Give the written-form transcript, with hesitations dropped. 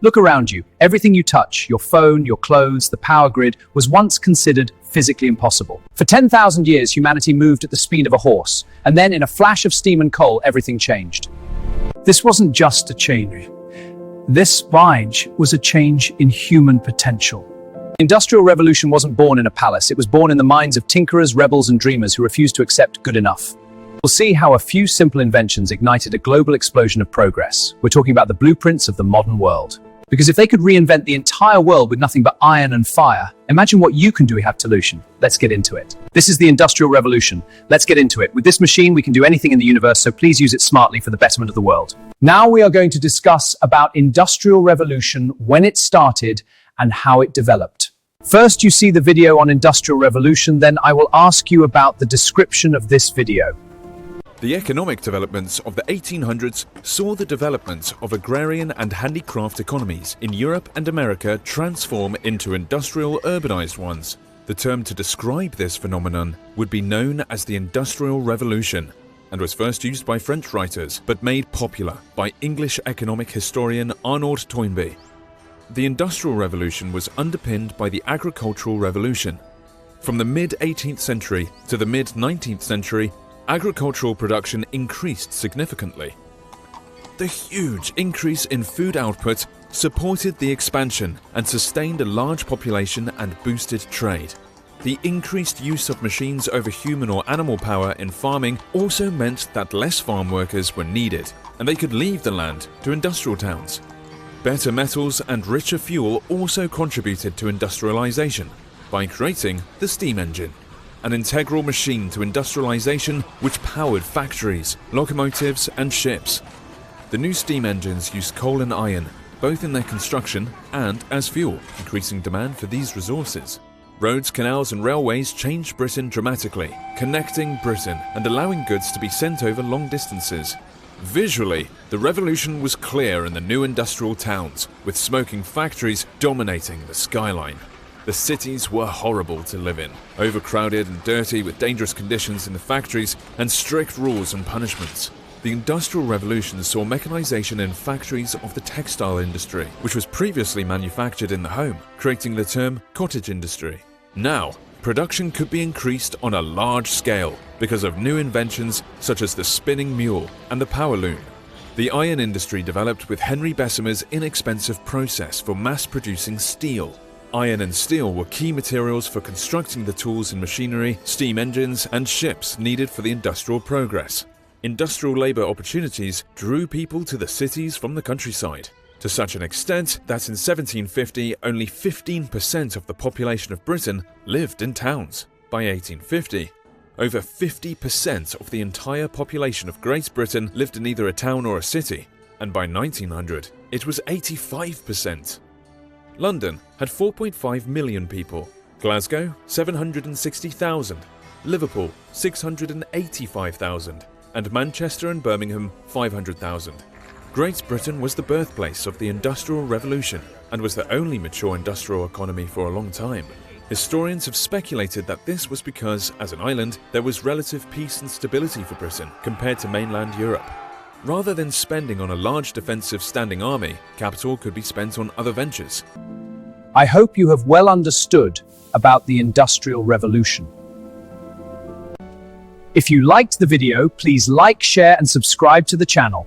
Look around you. Everything you touch, your phone, your clothes, the power grid, was once considered physically impossible. For 10,000 years, humanity moved at the speed of a horse, and then in a flash of steam and coal, everything changed. This wasn't just a change. This change was a change in human potential. The Industrial Revolution wasn't born in a palace. It was born in the minds of tinkerers, rebels, and dreamers who refused to accept good enough. We'll see how a few simple inventions ignited a global explosion of progress. We're talking about the blueprints of the modern world. Because if they could reinvent the entire world with nothing but iron and fire, imagine what you can do. We have solution. Let's get into it. This is the Industrial Revolution. Let's get into it. With this machine, we can do anything in the universe, so please use it smartly for the betterment of the world. Now we are going to discuss about Industrial Revolution, when it started and how it developed. First, you see the video on Industrial Revolution, then I will ask you about the description of this video. The economic developments of the 1800s saw the development of agrarian and handicraft economies in Europe and America transform into industrial urbanized ones. The term to describe this phenomenon would be known as the Industrial Revolution and was first used by French writers but made popular by English economic historian Arnold Toynbee. The Industrial Revolution was underpinned by the Agricultural Revolution. From the mid-18th century to the mid-19th century, agricultural production increased significantly. The huge increase in food output supported the expansion and sustained a large population and boosted trade. The increased use of machines over human or animal power in farming also meant that less farm workers were needed, and they could leave the land to industrial towns. Better metals and richer fuel also contributed to industrialization by creating the steam engine, an integral machine to industrialization which powered factories, locomotives, and ships. The new steam engines used coal and iron, both in their construction and as fuel, increasing demand for these resources. Roads, canals, and railways changed Britain dramatically, connecting Britain and allowing goods to be sent over long distances. Visually, the revolution was clear in the new industrial towns, with smoking factories dominating the skyline. The cities were horrible to live in, overcrowded and dirty with dangerous conditions in the factories and strict rules and punishments. The Industrial Revolution saw mechanization in factories of the textile industry, which was previously manufactured in the home, creating the term cottage industry. Now, production could be increased on a large scale because of new inventions such as the spinning mule and the power loom. The iron industry developed with Henry Bessemer's inexpensive process for mass-producing steel. Iron and steel were key materials for constructing the tools and machinery, steam engines, and ships needed for the industrial progress. Industrial labor opportunities drew people to the cities from the countryside, to such an extent that in 1750 only 15% of the population of Britain lived in towns. By 1850, over 50% of the entire population of Great Britain lived in either a town or a city, and by 1900 it was 85%. London had 4.5 million people, Glasgow 760,000, Liverpool 685,000, and Manchester and Birmingham 500,000. Great Britain was the birthplace of the Industrial Revolution and was the only mature industrial economy for a long time. Historians have speculated that this was because, as an island, there was relative peace and stability for Britain compared to mainland Europe. Rather than spending on a large defensive standing army, capital could be spent on other ventures. I hope you have well understood about the Industrial Revolution. If you liked the video, please like, share, and subscribe to the channel.